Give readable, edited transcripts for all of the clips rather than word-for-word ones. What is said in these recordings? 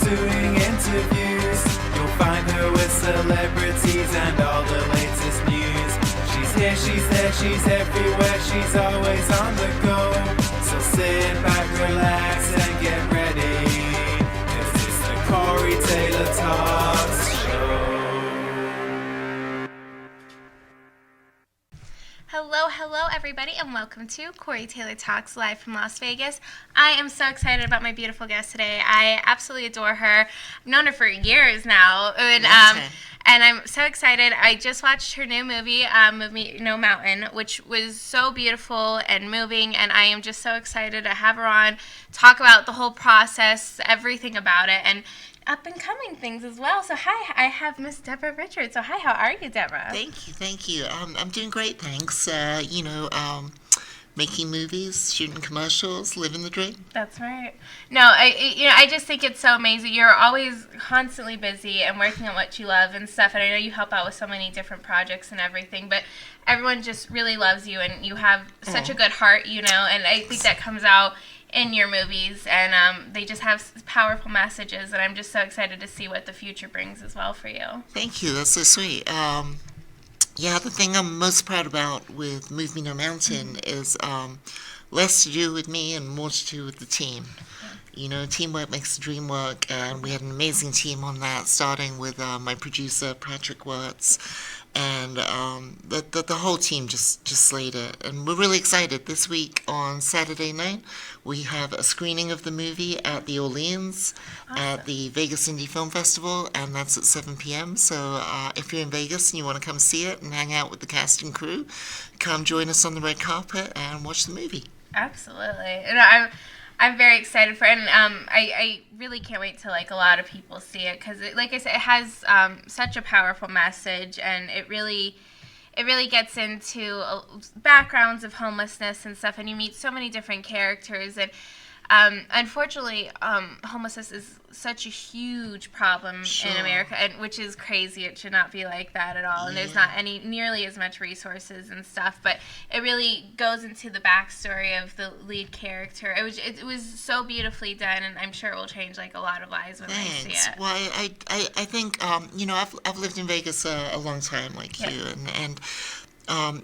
doing interviews. You'll find her with celebrities and all the latest news. She's here, she's there, she's everywhere, she's always on the go. So sit back, relax, and get ready. This is the Corey Taylor Talks Show. Hello everybody, and welcome to Corey Taylor Talks live from Las Vegas. I am so excited about my beautiful guest today. I absolutely adore her. I've known her for years now, and I'm so excited. I just watched her new movie, No Mountain, which was so beautiful and moving, and I am just so excited to have her on, talk about the whole process, everything about it, and up-and-coming things as well. So hi, I have Miss Deborah Richards. So hi, how are you, Deborah? Thank you. I'm doing great, thanks. Making movies, shooting commercials, living the dream. That's right. No, I just think it's so amazing. You're always constantly busy and working on what you love and stuff. And I know you help out with so many different projects and everything, but everyone just really loves you, and you have such a good heart, and I think that comes out in your movies, and they just have powerful messages, and I'm just so excited to see what the future brings as well for you. Thank you, that's so sweet. The thing I'm most proud about with Move Me No Mountain is less to do with me and more to do with the team. Teamwork makes the dream work, and we had an amazing team on that, starting with my producer, Patrick Wirtz, and the whole team just slayed it. And we're really excited. This week on Saturday night, we have a screening of the movie at the Orleans at the Vegas Indie Film Festival, and that's at 7 p.m. So if you're in Vegas and you want to come see it and hang out with the cast and crew, come join us on the red carpet and watch the movie. Absolutely. And I'm very excited for it, and I really can't wait till a lot of people see it, because like I said, it has such a powerful message, and it really gets into backgrounds of homelessness and stuff, and you meet so many different characters, and unfortunately, homelessness is such a huge problem in America, and which is crazy. It should not be like that at all, and there's not nearly as much resources and stuff. But it really goes into the backstory of the lead character. It was so beautifully done, and I'm sure it will change a lot of lives when they see it. Well, I think I've lived in Vegas a long time, like you, and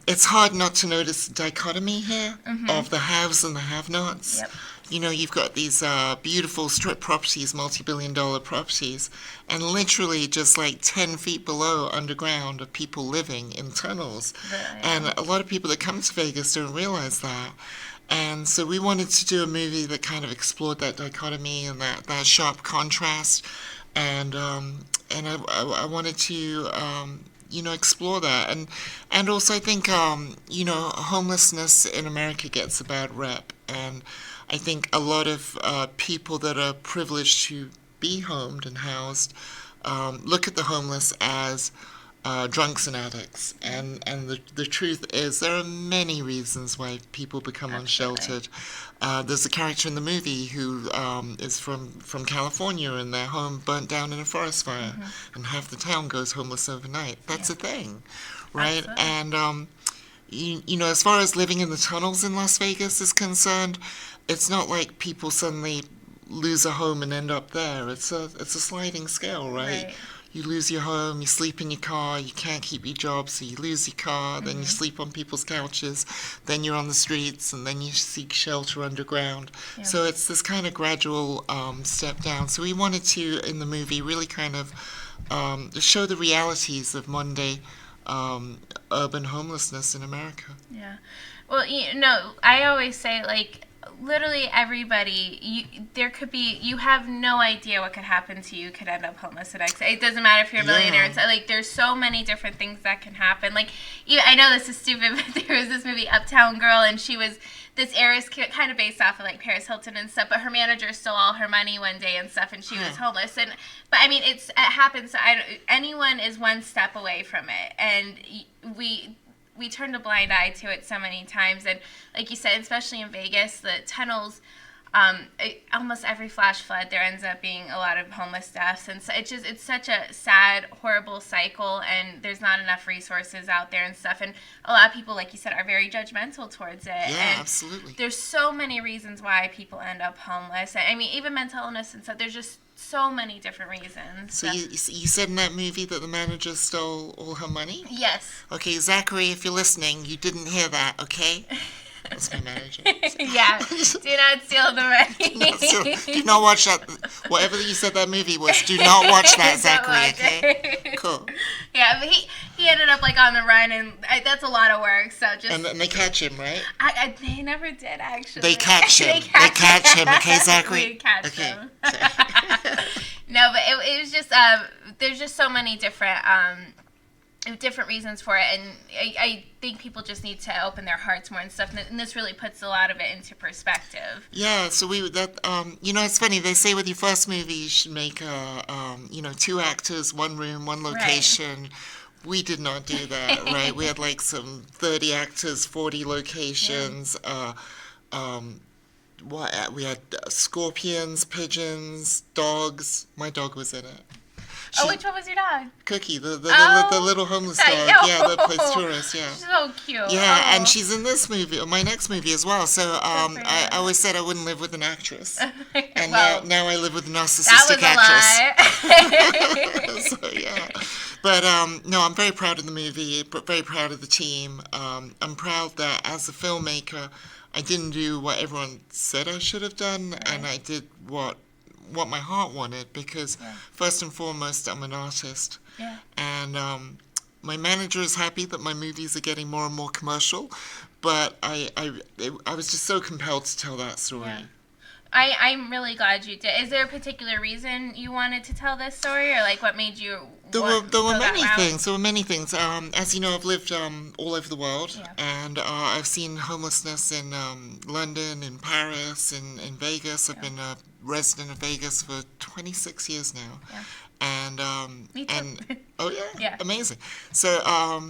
it's hard not to notice the dichotomy here of the haves and the have-nots. Yep. You've got these beautiful strip properties, multi-billion-dollar properties, and literally just 10 feet below underground are people living in tunnels. And a lot of people that come to Vegas don't realize that. And so we wanted to do a movie that kind of explored that dichotomy and that sharp contrast. And I wanted to explore that. And also I think, homelessness in America gets a bad rep. And I think a lot of people that are privileged to be homed and housed look at the homeless as drunks and addicts. And the truth is there are many reasons why people become unsheltered. There's a character in the movie who is from California, and their home burnt down in a forest fire, and half the town goes homeless overnight. That's a thing, right? Absolutely. And as far as living in the tunnels in Las Vegas is concerned, it's not like people suddenly lose a home and end up there. It's a sliding scale, right? You lose your home, you sleep in your car, you can't keep your job, so you lose your car, then you sleep on people's couches, then you're on the streets, and then you seek shelter underground. Yeah. So it's this kind of gradual step down. So we wanted to, in the movie, really kind of show the realities of modern day urban homelessness in America. Yeah. Well, I always say, literally everybody, you have no idea what could happen to you. Could end up homeless the next day. It doesn't matter if you're a millionaire. It's there's so many different things that can happen. I know this is stupid, but there was this movie Uptown Girl, and she was this heiress, kind of based off of Paris Hilton and stuff, but her manager stole all her money one day and stuff, and she was homeless. But it happens. Anyone is one step away from it, and we turned a blind eye to it so many times. And like you said, especially in Vegas, the tunnels almost every flash flood there ends up being a lot of homeless deaths, and so it's such a sad, horrible cycle, and there's not enough resources out there and stuff, and a lot of people, like you said, are very judgmental towards it. Yeah, and absolutely. there's so many reasons why people end up homeless. I mean, even mental illness and stuff. There's just so many different reasons. So you said in that movie that the manager stole all her money? Yes. Okay, Zachary, if you're listening, you didn't hear that, okay? That's my manager. Yeah. Do not steal the money. Do not watch that. Whatever you said that movie was, do not watch that, Don't Zachary, watch okay? it. Cool. Yeah, but he ended up like on the run, and that's a lot of work. So just And they catch him, right? they never did actually. They catch him. They catch him, okay, Zachary? We catch Okay. him. No, but it was just there's just so many different reasons for it, and I think people just need to open their hearts more and stuff, and this really puts a lot of it into perspective. Yeah, so it's funny, they say with your first movie you should make 2 actors, 1 room, 1 location. Right. We did not do that, right? We had like some 30 actors, 40 locations. Yeah. We had scorpions, pigeons, dogs. My dog was in it. Which one was your dog? Cookie, the little homeless dog. Yeah, that plays tourists. Yeah. She's so cute. Yeah, and she's in this movie, my next movie as well. So I always said I wouldn't live with an actress, and now I live with a narcissistic actress. That was a lie. So yeah, but no, I'm very proud of the movie. But very proud of the team. I'm proud that as a filmmaker, I didn't do what everyone said I should have done, right. And I did what my heart wanted, because first and foremost, I'm an artist. Yeah. And my manager is happy that my movies are getting more and more commercial, but I was just so compelled to tell that story. Yeah. I'm really glad you did. Is there a particular reason you wanted to tell this story, or like what made you There were many things. There were many things. As you know, I've lived all over the world, and I've seen homelessness in London, in Paris, in Vegas. I've been a resident of Vegas for 26 years now. Yeah. And me too. Oh yeah, yeah, amazing. So I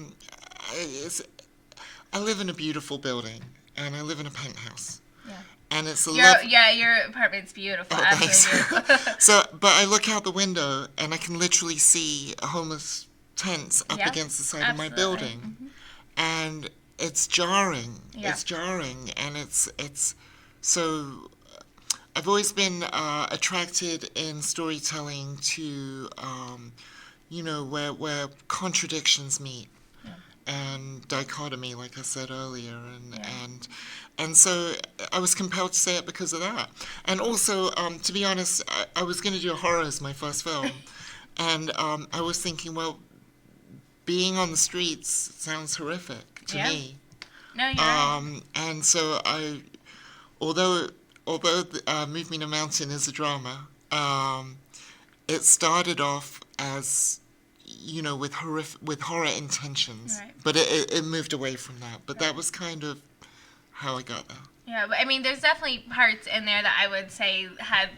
live in a beautiful building, and I live in a penthouse. Yeah. And it's your apartment's beautiful. Oh, thanks. Beautiful. But I look out the window and I can literally see a homeless tents up against the side of my building, and it's jarring. Yeah. It's jarring, and it's so. I've always been attracted in storytelling to, where contradictions meet. And dichotomy, like I said earlier, and so I was compelled to say it because of that. And also, to be honest, I was going to do horror as my first film, and I was thinking, well, being on the streets sounds horrific to me. No, you're right. And so although Move Me to Mountain is a drama, it started off as, with horror intentions, right. But it moved away from that. But that was kind of how I got there. Yeah, but I mean, there's definitely parts in there that I would say had,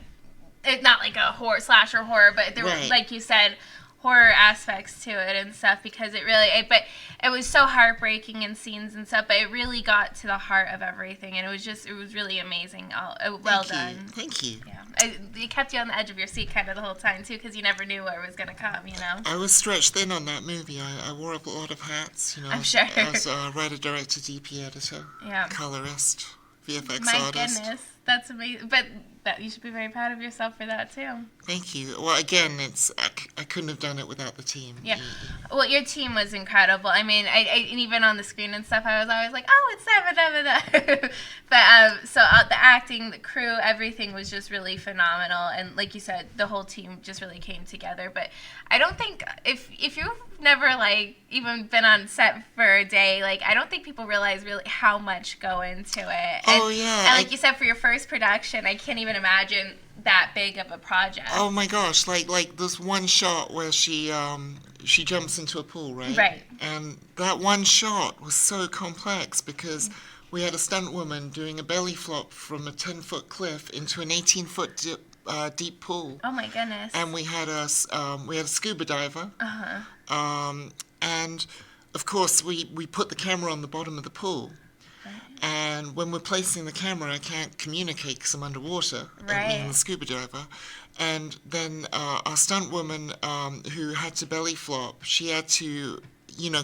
not like a slasher horror, but there were, like you said, horror aspects to it and stuff, because but it was so heartbreaking in scenes and stuff, but it really got to the heart of everything, and it was really amazing. Well done. Thank you. Yeah, it kept you on the edge of your seat kind of the whole time too, because you never knew what was going to come. I was stretched thin on that movie. I wore up a lot of hats. I'm sure. I was writer, director, DP editor, colorist, VFX artist. My goodness, that's amazing. But you should be very proud of yourself for that too. Thank you. Well, again, I couldn't have done it without the team. Yeah. Well, your team was incredible. I mean, and even on the screen and stuff, I was always like, oh, it's them. But so the acting, the crew, everything was just really phenomenal. And like you said, the whole team just really came together. But I don't think if you've never even been on set for a day, I don't think people realize really how much go into it. Oh yeah. And like you said, for your first production, I can't even imagine that big of a project. Oh my gosh, like this one shot where she jumps into a pool, right? Right. And that one shot was so complex because we had a stunt woman doing a belly flop from a 10-foot cliff into an 18-foot deep pool. Oh my goodness. And we had a scuba diver. Uh-huh. And of course we put the camera on the bottom of the pool. And when we're placing the camera, I can't communicate because I'm underwater, me and the scuba diver. And then our stunt woman, who had to belly flop, she had to,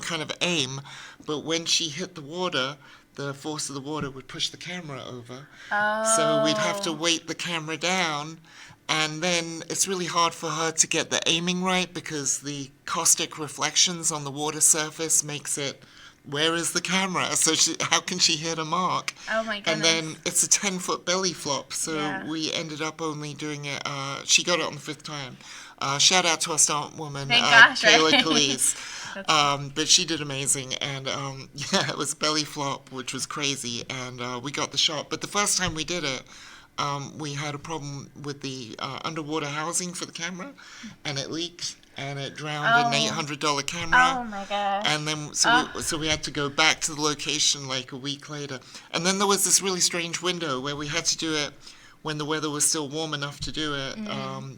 kind of aim, but when she hit the water, the force of the water would push the camera over. Oh. So we'd have to weight the camera down, and then it's really hard for her to get the aiming right because the caustic reflections on the water surface makes it, where is the camera? So how can she hit a mark? Oh my goodness. And then it's a 10-foot belly flop, so we ended up only doing it, she got it on the 5th time. Shout out to our stunt woman, Kayla Calise. But she did amazing, and it was belly flop, which was crazy, and we got the shot. But the first time we did it, we had a problem with the underwater housing for the camera, and it leaked, and it drowned an $800 camera. Oh my gosh. And then so we had to go back to the location like a week later. And then there was this really strange window where we had to do it when the weather was still warm enough to do it,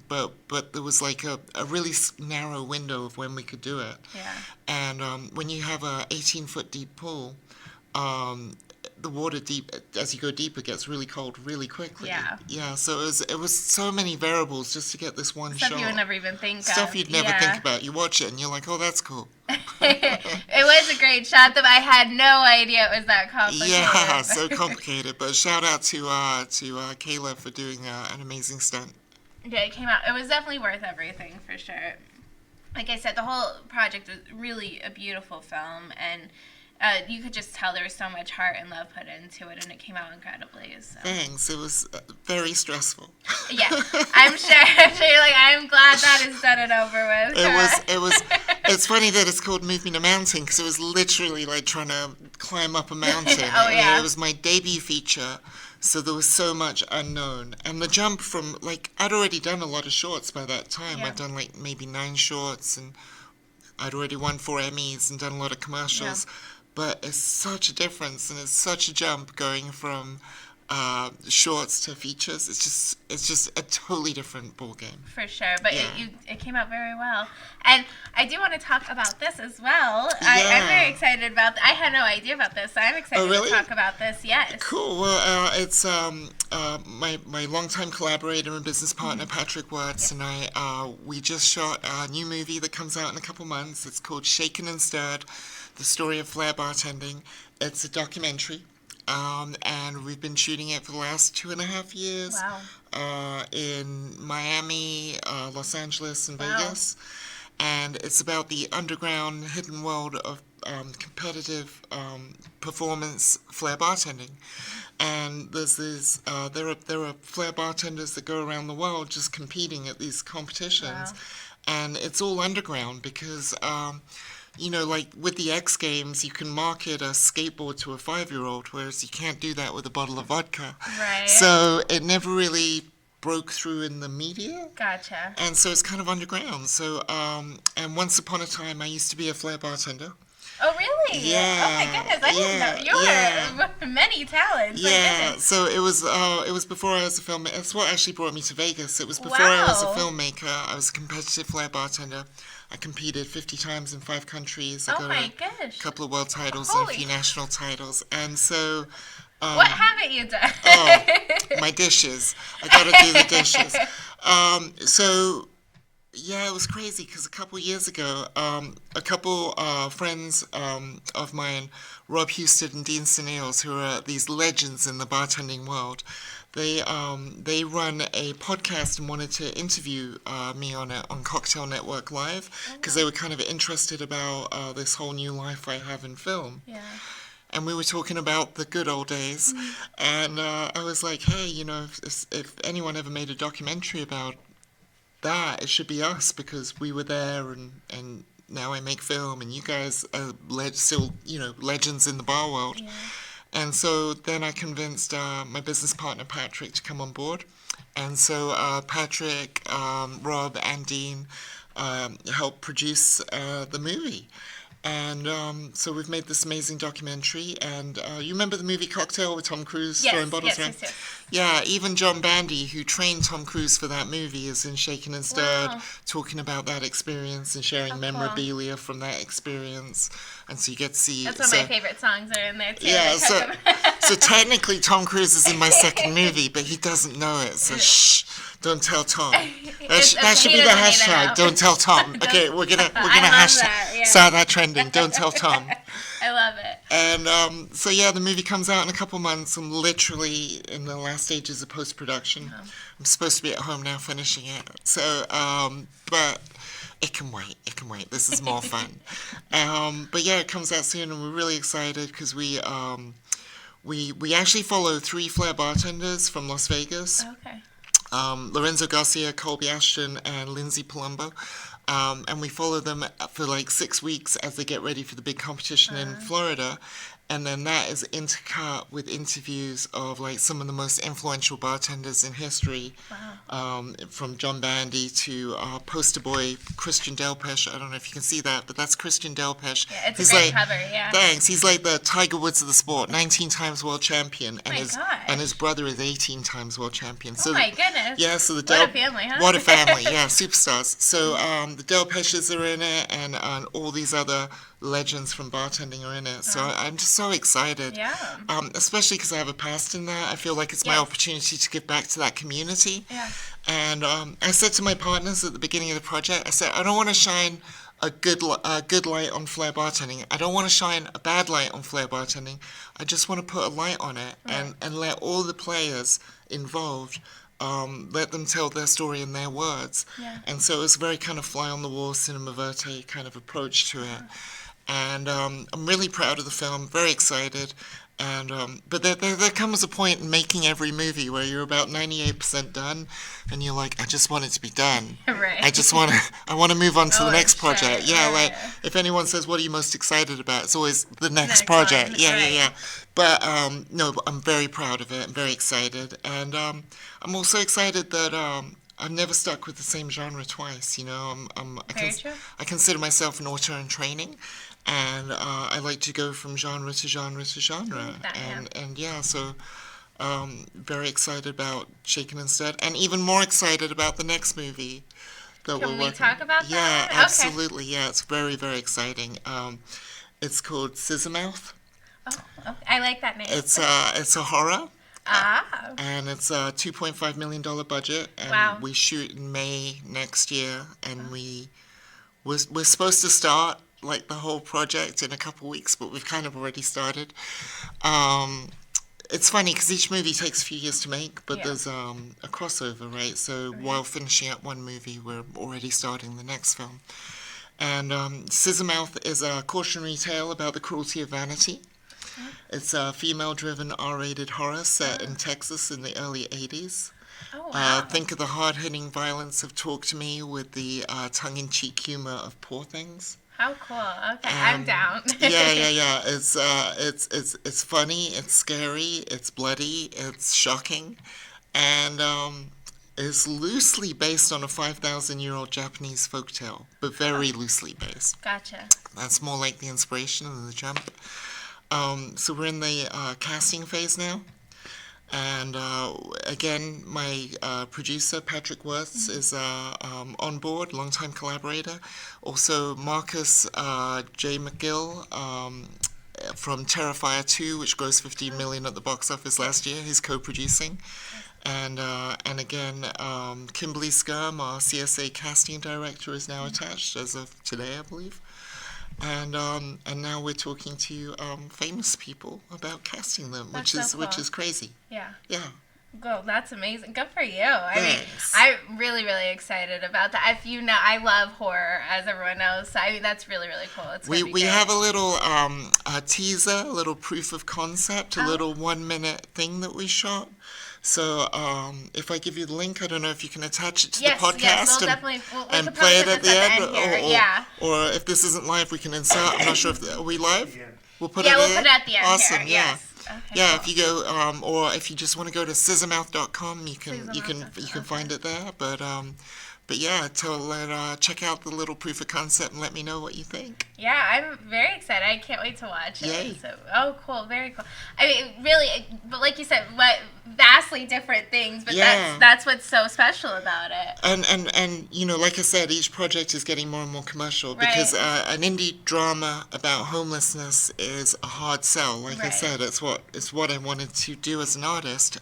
but there was like a really narrow window of when we could do it. Yeah. And when you have a 18-foot deep pool, the water as you go deeper gets really cold really quickly. Yeah. Yeah. So it was so many variables just to get this one Stuff shot. you would never even think of. Stuff you'd never think about. You watch it and you're like, oh, that's cool. It was a great shot, though. I had no idea it was that complicated. Yeah, so complicated. But shout out to Kayla for doing an amazing stunt. Yeah, it came out. It was definitely worth everything for sure. Like I said, the whole project was really a beautiful film, and you could just tell there was so much heart and love put into it, and it came out incredibly. So. Thanks. It was very stressful. Yeah, I'm sure. You're like, I'm glad that is done and over with. It was. It's funny that it's called Move Me to Mountain because it was literally like trying to climb up a mountain. Oh yeah. It was my debut feature, so there was so much unknown. And the jump from I'd already done a lot of shorts by that time. Yeah. I'd done maybe 9 shorts, and I'd already won 4 Emmys and done a lot of commercials. Yeah. But it's such a difference, and it's such a jump going from shorts to features. It's just a totally different ball game. For sure, but it came out very well. And I do want to talk about this as well. Yeah. I'm very excited about. I had no idea about this, so I'm excited to talk about this. Yes. Cool. Well, it's my longtime collaborator and business partner Patrick Wirtz and I. We just shot a new movie that comes out in a couple months. It's called Shaken and Stirred: The Story of Flair Bartending. It's a documentary. And we've been shooting it for the last 2.5 years. Wow. In Miami, Los Angeles, and Vegas. And it's about the underground, hidden world of competitive performance flair bartending. And there's this, there are flair bartenders that go around the world just competing at these competitions. Wow. And it's all underground because like with the X Games, you can market a skateboard to a 5-year-old, whereas you can't do that with a bottle of vodka. Right. So it never really broke through in the media. Gotcha. And so it's kind of underground. So, and once upon a time, I used to be a flair bartender. Oh, really? Yeah. Oh, my goodness. I didn't know. You were many talents. Yeah. So it was before I was a filmmaker. That's what actually brought me to Vegas. It was before I was a filmmaker. I was a competitive flair bartender. I competed 50 times in 5 countries. I got a couple of world titles and a few national titles. And so... what haven't you done? My dishes. I got to do the dishes. So... Yeah, it was crazy because a couple years ago, a couple friends of mine, Rob Houston and Dean Seneals, who are these legends in the bartending world, they run a podcast and wanted to interview me on it on Cocktail Network Live because they were kind of interested about this whole new life I have in film. Yeah. And we were talking about the good old days, and I was like, hey, if anyone ever made a documentary about that, it should be us because we were there, and now I make film, and you guys are still legends in the bar world. Yeah. And so then I convinced my business partner Patrick to come on board, and so Patrick, Rob, and Dean helped produce the movie. And so we've made this amazing documentary. And you remember the movie Cocktail with Tom Cruise throwing bottles around? Yes. Yeah, even John Bandy, who trained Tom Cruise for that movie, is in Shaken and Stirred, Wow. talking about that experience and sharing Cool. memorabilia from that experience. And so you get to see... That's one of my favorite songs are in there, too. Yeah, so technically Tom Cruise is in my second movie, but he doesn't know it. So shh, don't tell Tom. That should be the hashtag. Don't tell Tom. Okay, we're gonna hashtag start that trending. Don't tell Tom. I love it. And so yeah, the movie comes out in a couple months. I'm literally in the last stages of post-production. Oh. I'm supposed to be at home now finishing it. So, but it can wait. It can wait. This is more fun. But yeah, it comes out soon, and we're really excited because we actually follow 3 flair bartenders from Las Vegas. Okay. Lorenzo Garcia, Colby Ashton, and Lindsay Palumbo. And we follow them for like 6 weeks as they get ready for the big competition in Florida. And then that is intercut with interviews of like some of the most influential bartenders in history. Wow. From John Bandy to poster boy Christian Delpesh. I don't know if you can see that, but that's Christian Delpesh. Yeah, it's a great cover, yeah. Thanks. He's like the Tiger Woods of the sport, 19 times world champion. And gosh. and his brother is 18 times world champion. Oh my goodness. Yeah, so What a family, huh? What a family, yeah, superstars. So the Delpeshes are in it, and all these other legends from bartending are in it. So I'm just so excited. Yeah. Especially because I have a past in that. I feel like it's my Yes. opportunity to give back to that community. Yeah. And I said to my partners at the beginning of the project, I said, I don't want to shine a good light on flair bartending. I don't want to shine a bad light on flair bartending. I just want to put a light on it and let all the players involved let them tell their story in their words. Yeah. And so it was a very kind of fly on the wall, cinema verite kind of approach to it. And I'm really proud of the film, very excited. And but there comes a point in making every movie where you're about 98% done, and you're like, I just want it to be done. Right. I want to move on to the next sure. project. Yeah, Yeah, like yeah. if anyone says, what are you most excited about? It's always the next Next project. one, Yeah, right. yeah. But no, but I'm very proud of it. I'm very excited, and I'm also excited that I've never stuck with the same genre twice. You know, Very true. I consider myself an auteur in training. And I like to go from genre to genre to genre. And yeah, so very excited about Shaken and Stirred, and even more excited about the next movie that Can we're we working. talk about Yeah, that? Okay. absolutely. Yeah, it's very, very exciting. It's called Sizzle Mouth. Oh, okay. I like that name. It's a horror. Ah. And it's a $2.5 million budget, and Wow. we shoot in May next year, and we're supposed to start like the whole project in a couple weeks, but we've kind of already started. It's funny because each movie takes a few years to make, but there's a crossover, right? So while finishing up one movie, we're already starting the next film. And Sizzle Mouth is a cautionary tale about the cruelty of vanity. It's a female-driven R-rated horror set in Texas in the early 80s. Oh, wow. Think of the hard-hitting violence of Talk to Me with the tongue-in-cheek humor of Poor Things. How cool. Okay, I'm down. Yeah. It's funny, it's scary, it's bloody, it's shocking, and it's loosely based on a 5,000-year-old Japanese folktale, but very loosely based. Gotcha. That's more like the inspiration than the jump. So we're in the casting phase now. And again, my producer, Patrick Wirtz, is on board, longtime collaborator. Also, Marcus J. McGill from Terrifier 2, which grossed $15 million at the box office last year, he's co-producing. And again, Kimberly Skirm, our CSA casting director, is now attached as of today, I believe. And now we're talking to famous people about casting them, That's which so cool. is crazy. Yeah. Yeah. Go, that's amazing. Good for you. I mean, Thanks. I'm really, really excited about that. If you know, I love horror, as everyone knows. So, I mean, that's really, really cool. It's gonna be We great. have a little a teaser, a little proof of concept, a little 1-minute thing that we shot. So if I give you the link, I don't know if you can attach it to the podcast Yes, we'll and, definitely. We and could play it probably at put the this end, here. Yeah. or if this isn't live, we can insert. I'm not sure if are we live. We'll put it. Yeah, we'll there. put it at the end Awesome. here. Yeah. Yes. Okay, Yeah, cool. if you go, or if you just want to go to sizzlemouth.com, you can Sizzlemouth.com, find it there. But But yeah, check out the little proof of concept and let me know what you think. Yeah, I'm very excited. I can't wait to watch it. Yay. So, oh, cool, very cool. I mean, really, but like you said, what vastly different things, but Yeah. that's what's so special about it. And you know, like I said, each project is getting more and more commercial because Right. an indie drama about homelessness is a hard sell. Like I Right. said, it's what I wanted to do as an artist.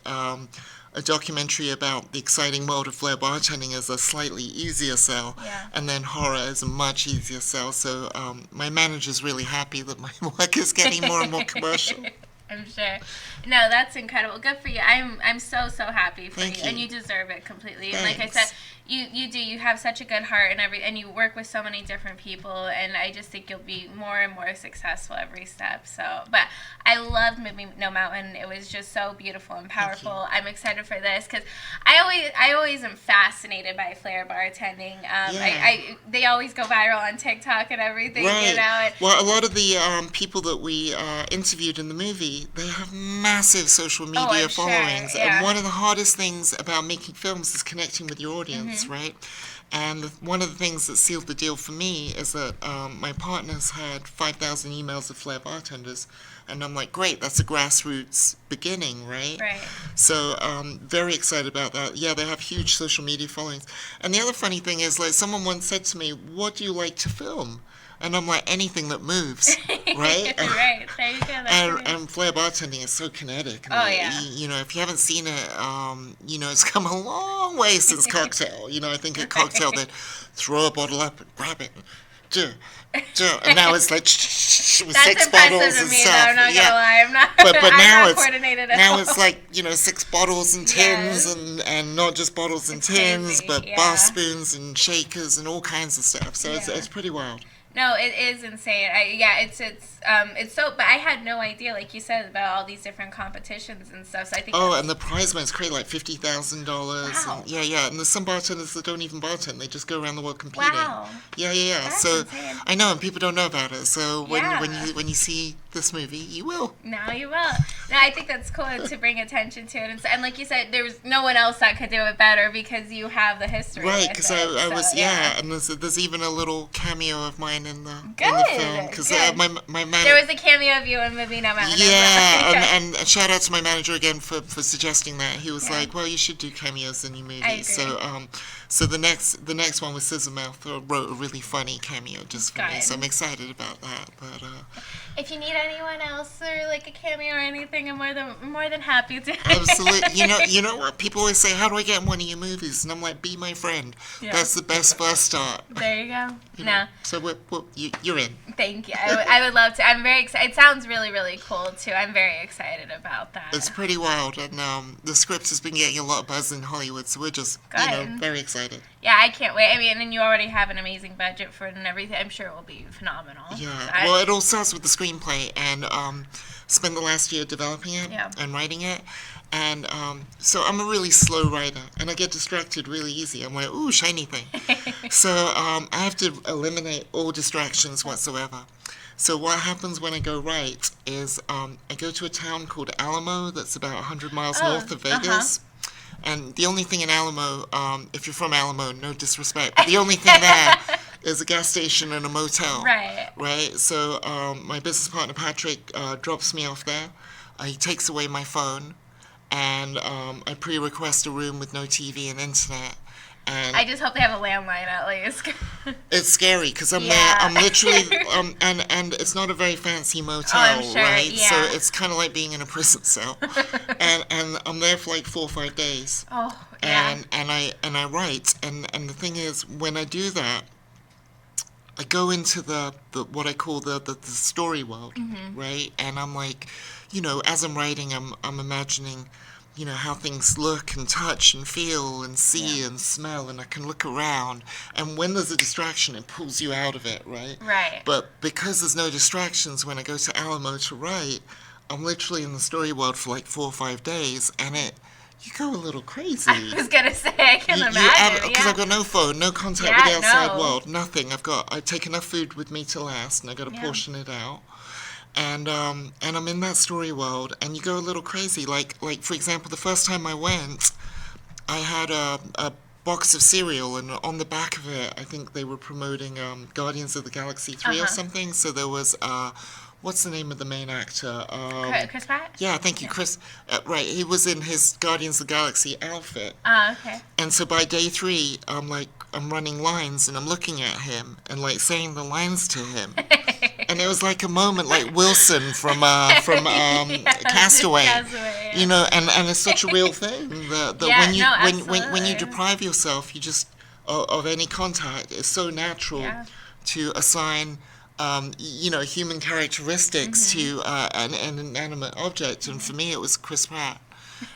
A documentary about the exciting world of flair bartending is a slightly easier sell, Yeah. and then horror is a much easier sell. So my manager's really happy that my work is getting more and more commercial. I'm sure. No, that's incredible. Good for you. I'm so happy for Thank you, you. and you deserve it completely. And like I Thanks. said, you have such a good heart and you work with so many different people, and I just think you'll be more and more successful every step. So, but I loved Moving No Mountain. It was just so beautiful and powerful. I'm excited for this because I always am fascinated by flair bartending. They always go viral on TikTok and everything. Right. You know. Well, a lot of the people that we interviewed in the movie, they have massive social media I'm sure, followings. yeah. And one of the hardest things about making films is connecting with your audience, Mm-hmm. right? And one of the things that sealed the deal for me is that my partners had 5,000 emails of flair bartenders. And I'm like, great, that's a grassroots beginning, right? Right. So very excited about that. Yeah, they have huge social media followings. And the other funny thing is, like, someone once said to me, what do you like to film? And I'm like, anything that moves, right? Right. There you go. That's amazing. And flair bartending is so kinetic. Oh, yeah. You know, if you haven't seen it, you know, it's come a long way since Cocktail. You know, I think at Cocktail they'd throw a bottle up and grab it. And now it's like with That's 6 impressive bottles to and me, stuff. though. I'm not Yeah. gonna lie. I'm not. But I'm now not it's coordinated at now all. it's like, you know, 6 bottles and tins and not just bottles and It's tins, crazy, but yeah. bar spoons and shakers and all kinds of stuff. So Yeah. it's pretty wild. No, it is insane. It's so. But I had no idea, like you said, about all these different competitions and stuff. So I think. Oh, and the prize money's crazy, like $50,000. Wow. And yeah. And there's some bartenders that don't even bartend; they just go around the world competing. Wow. Yeah. That's So insane. I know, and people don't know about it. So Yeah. when you see this movie, you will. Now you will. No, I think that's cool to bring attention to it, and like you said, there's no one else that could do it better because you have the history. Right, with because it, I so, was and there's even a little cameo of mine in the Good, film because good. my man. There was a cameo of you in Moving No Mountain. as well. Yeah, and shout out to my manager again for suggesting that. He was Yeah. like, "Well, you should do cameos in your I movies." agree. So the next one with Sizzle Mouth wrote a really funny cameo just for me. Good. So I'm excited about that. But If you need anyone else or like a cameo or anything, I'm more than happy to. absolutely, you know what? People always say, "How do I get in one of your movies?" And I'm like, "Be my friend." Yeah. That's the best first start. There you go. You No, know? So you're in. thank you. I would love to. I'm very excited. It sounds really, really cool too. I'm very excited about that. It's pretty wild, and the script has been getting a lot of buzz in Hollywood, so we're just Good. very excited. Yeah, I can't wait. I mean, and you already have an amazing budget for it and everything. I'm sure it will be phenomenal. Yeah, I- well, it all starts with the screenplay, and spent the last year developing it Yeah. and writing it, and so I'm a really slow writer, and I get distracted really easy. I'm like, ooh, shiny thing. So I have to eliminate all distractions whatsoever. So what happens when I go write is I go to a town called Alamo that's about 100 miles north of Vegas. And the only thing in Alamo, if you're from Alamo, no disrespect, but the only thing there is a gas station and a motel. Right. Right? So my business partner, Patrick, drops me off there. He takes away my phone, and I pre-request a room with no TV and internet. And I just hope they have a landline at least. it's scary because I'm Yeah. there. I'm literally, and it's not a very fancy motel, I'm sure, right? So yeah. it's kind of like being in a prison cell. and I'm there for like 4 or 5 days. Oh, yeah. And I write, and the thing is, when I do that, I go into the what I call the story world, Mm-hmm. right? And I'm like, as I'm writing, I'm imagining, how things look and touch and feel and see and smell, and I can look around. And when there's a distraction, it pulls you out of it, right? Right. But because there's no distractions, when I go to Alamo to write, I'm literally in the story world for like 4 or 5 days, and you go a little crazy. I was gonna say, I can imagine. Because Yeah. I've got no phone, no contact Yeah, with the outside no. world, nothing. I take enough food with me to last, and I got to Yeah. portion it out. And I'm in that story world, and you go a little crazy. Like for example, the first time I went, I had a box of cereal, and on the back of it, I think they were promoting Guardians of the Galaxy 3 or something. So there was, what's the name of the main actor? Chris Pratt? Yeah, thank you, Chris. Right, he was in his Guardians of the Galaxy outfit. Okay. And so by day 3, I'm running lines, and I'm looking at him and like saying the lines to him. And it was like a moment like Wilson from Castaway. Castaway, You know, and it's such a real thing that when you deprive yourself, you just of any contact, it's so natural to assign human characteristics to an inanimate object. And for me, it was Chris Pratt.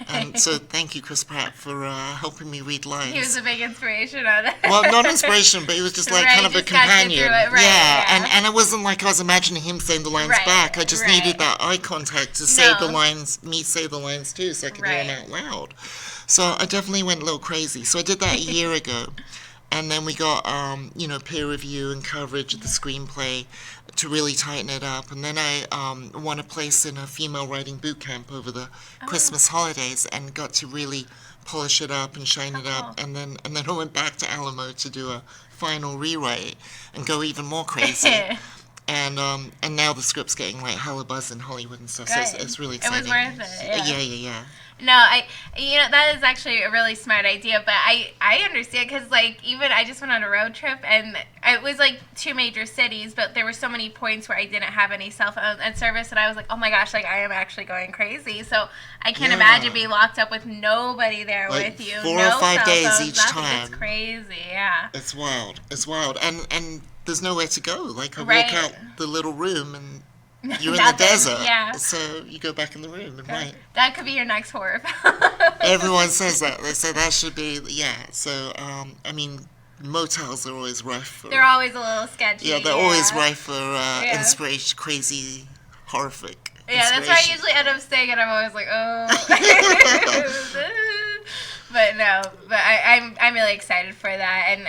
And so thank you, Chris Pratt, for helping me read lines. He was a big inspiration on it. Well, not inspiration, but he was just like kind of a companion. And it wasn't like I was imagining him saying the lines back. I just needed that eye contact to say the lines, me say the lines too, so I could hear them out loud. So I definitely went a little crazy. So I did that a year ago. And then we got, peer review and coverage of the screenplay to really tighten it up. And then I won a place in a female writing boot camp over the Christmas holidays and got to really polish it up and shine it up. And then I went back to Alamo to do a final rewrite and go even more crazy. And now the script's getting like hella buzz in Hollywood and stuff. Good. So it's really exciting. It was worth it. Yeah. No, that is actually a really smart idea, but I understand, because, like, even I just went on a road trip, and it was, like, 2 major cities, but there were so many points where I didn't have any cell phone and service, and I was like, oh my gosh, like, I am actually going crazy. So I can't imagine being locked up with nobody there like with you. 4 no or 5 days phones, each nothing. time. It's crazy, yeah. It's wild. And there's nowhere to go. Like, I walk out the little room, and you're in the desert, so you go back in the room and write. That could be your next horror film. Everyone says that. They say that should be, So, I mean, motels are always rife. They're always a little sketchy. Yeah, they're always rife for inspiration, crazy, horrific Yeah, that's why I usually end up staying, and I'm always like, oh. But I'm really excited for that, and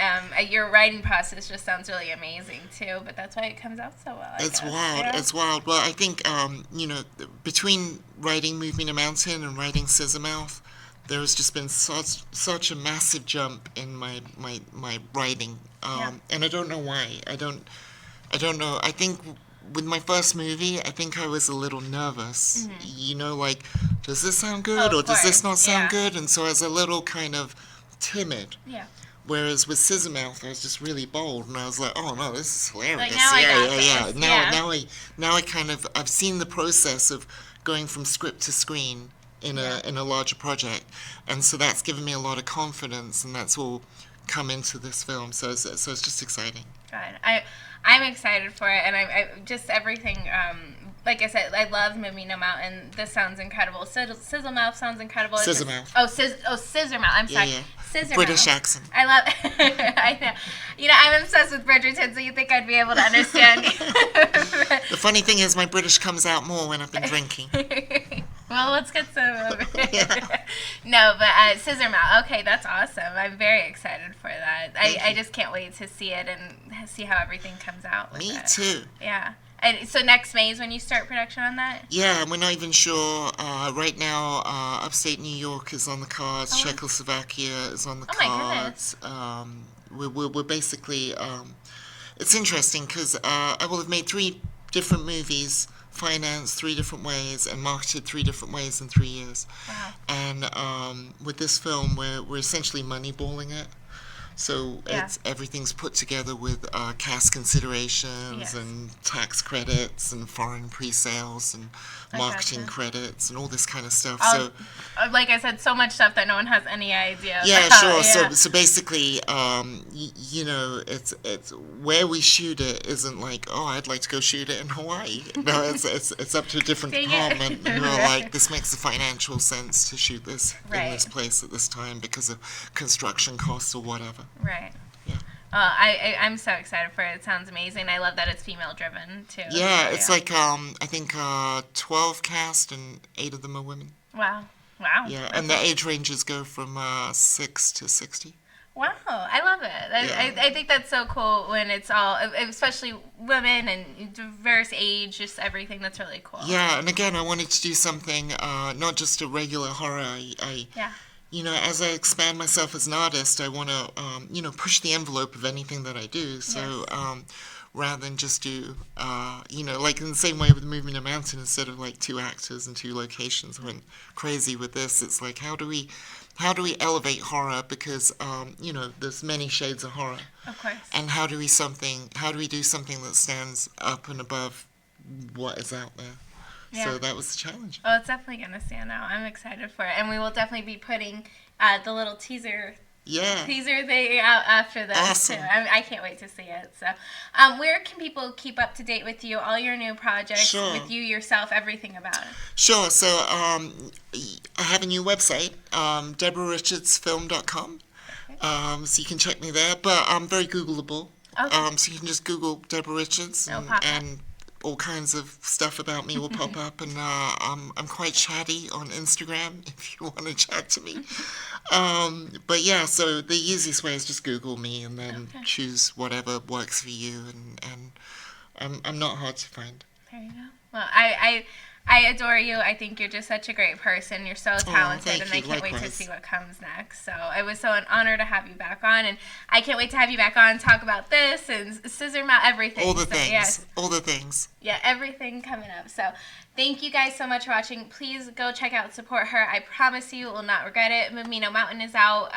your writing process just sounds really amazing too. But that's why it comes out so well. It's wild. Yeah. It's wild. Well, I think between writing Move Me to Mountain and writing Sizzle Mouth, there has just been such a massive jump in my writing, and I don't know why. I don't know. I think with my first movie, I think I was a little nervous. Like, does this sound good or does this not sound good? And so I was a little kind of timid. Yeah. Whereas with Sizzle Mouth, I was just really bold, and I was like, "Oh no, this is hilarious!" Like, now I got this. Now I kind of I've seen the process of going from script to screen in a larger project, and so that's given me a lot of confidence, and that's all come into this film. So it's just exciting. God, I'm excited for it, and I just everything. Like I said, I love Moving to Mountain. This sounds incredible. Sizzle Mouth sounds incredible. Sizzle Mouth. Scissor Mouth. I'm sorry. Yeah. Scissor British Mouth. accent. I love. I know. I'm obsessed with Bridgerton, so you think I'd be able to understand. The funny thing is, my British comes out more when I've been drinking. Well, let's get some. No, but Scissor Mouth. Okay, that's awesome. I'm very excited for that. I just can't wait to see it and see how everything comes out. Me too. Yeah. And so next May is when you start production on that? Yeah, we're not even sure. Right now, Upstate New York is on the cards. Czechoslovakia is on the cards. My goodness. We're basically... it's interesting because I will have made 3 different movies, financed 3 different ways, and marketed 3 different ways in 3 years. Wow. And with this film, we're essentially moneyballing it. So everything's put together with cast considerations and tax credits and foreign pre-sales and marketing credits and all this kind of stuff. So, like I said, so much stuff that no one has any idea. Yeah, about. sure. Yeah. So basically, it's where we shoot it isn't like, oh, I'd like to go shoot it in Hawaii. No, it's up to a different department. And we're like, this makes the financial sense to shoot this in this place at this time because of construction costs or whatever. Right. Yeah. I'm so excited for it. It sounds amazing. I love that it's female driven too. Yeah, it's like I think 12 cast and 8 of them are women. Wow. Yeah, and the age ranges go from 6 to 60. Wow, I love it. I think that's so cool when it's all, especially women and diverse age, just everything. That's really cool. Yeah, and again, I wanted to do something not just a regular horror. as I expand myself as an artist, I want to, push the envelope of anything that I do. So rather than just do, like in the same way with moving a mountain, instead of like 2 actors and 2 locations, I went crazy with this. It's like, how do we elevate horror? Because, there's many shades of horror. Of course. And how do we do something that stands up and above what is out there? Yeah. So that was the challenge. Oh, it's definitely going to stand out. I'm excited for it. And we will definitely be putting the little teaser thing out after this, awesome. too. I can't wait to see it. So where can people keep up to date with you, all your new projects, Sure. with you yourself, everything about it? Sure. So I have a new website, DeborahRichardsFilm.com. So you can check me there. But I'm very Googleable. Okay. So you can just Google Deborah Richards and all kinds of stuff about me will pop up. And I'm quite chatty on Instagram if you want to chat to me. But yeah, so the easiest way is just Google me and then choose whatever works for you. And I'm not hard to find. There you go. Well, I adore you. I think you're just such a great person. You're so talented, and I can't wait to see what comes next. So it was so an honor to have you back on, and I can't wait to have you back on and talk about this and Sizzle Mouth, everything. All the things. Yes. All the things. Yeah, everything coming up. So thank you guys so much for watching. Please go check out, support her. I promise you will not regret it. Mimino Mountain is out.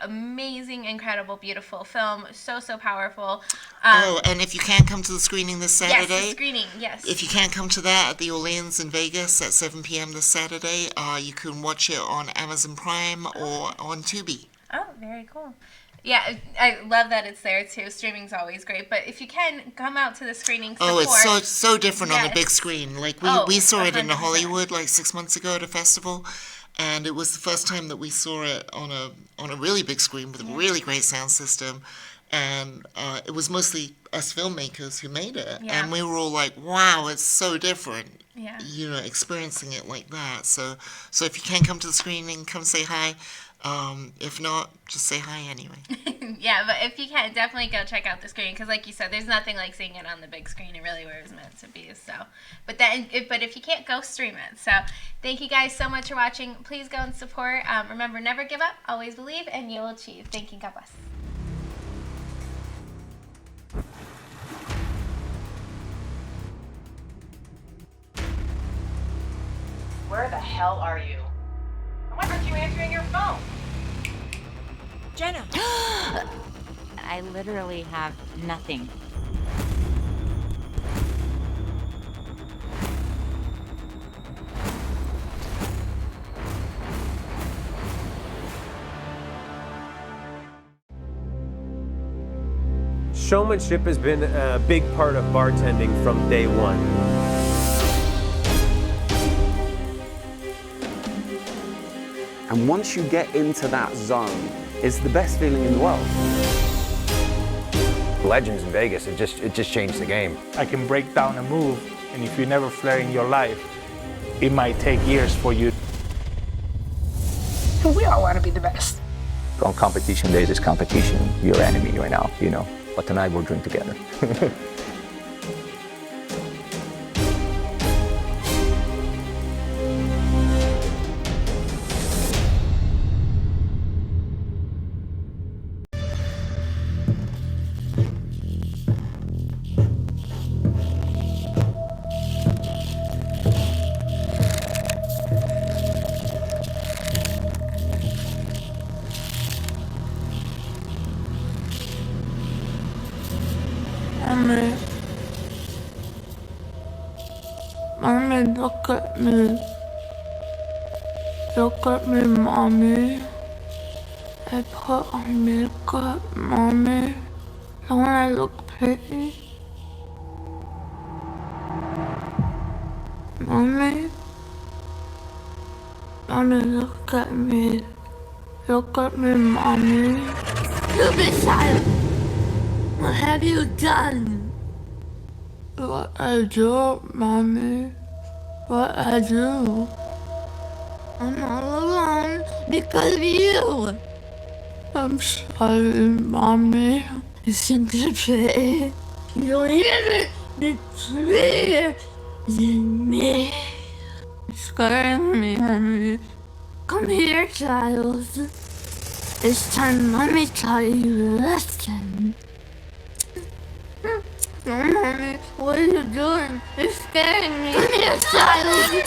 Amazing, incredible, beautiful film. So powerful. And if you can't come to the screening this Saturday. Yes, the screening, yes. If you can't come to that at the Orleans in Vegas at 7 p.m. this Saturday, you can watch it on Amazon Prime or on Tubi. Oh, very cool. Yeah, I love that it's there too. Streaming's always great, but if you can, come out to the screening. Support. Oh, it's so different on the big screen. Like we saw it in 100%. Hollywood like 6 months ago at a festival, and it was the first time that we saw it on a really big screen with a really great sound system, and it was mostly us filmmakers who made it, and we were all like, "Wow, it's so different." Yeah. Experiencing it like that. So if you can come to the screening, come say hi. If not, just say hi anyway. Yeah, but if you can, definitely go check out the screen, because like you said, there's nothing like seeing it on the big screen. It really where it was meant to be. So, but if you can't, go stream it. So thank you guys so much for watching. Please go and support. Remember, never give up, always believe, and you'll achieve. Thank you. God bless. Where the hell are you? Why aren't you answering your phone? Jenna! I literally have nothing. Showmanship has been a big part of bartending from day one. And once you get into that zone, it's the best feeling in the world. Legends in Vegas, it just changed the game. I can break down a move, and if you never flare in your life, it might take years for you. We all want to be the best. On competition days, it's competition, your enemy right now, But tonight we'll drink together. Mommy, look at me. Look at me, Mommy. I put on makeup, Mommy. Don't I look pretty? Mommy? Mommy, look at me. Look at me, Mommy. You be silent. What have you done? What I do, Mommy? What I do? I'm all alone because of you. I'm sorry, Mommy. Listen to me. You don't even betray than me. Scaring me, Mommy. Come here, child. It's time let me tell you a lesson. No, Mommy, what are you doing? You're scaring me. Come here, child.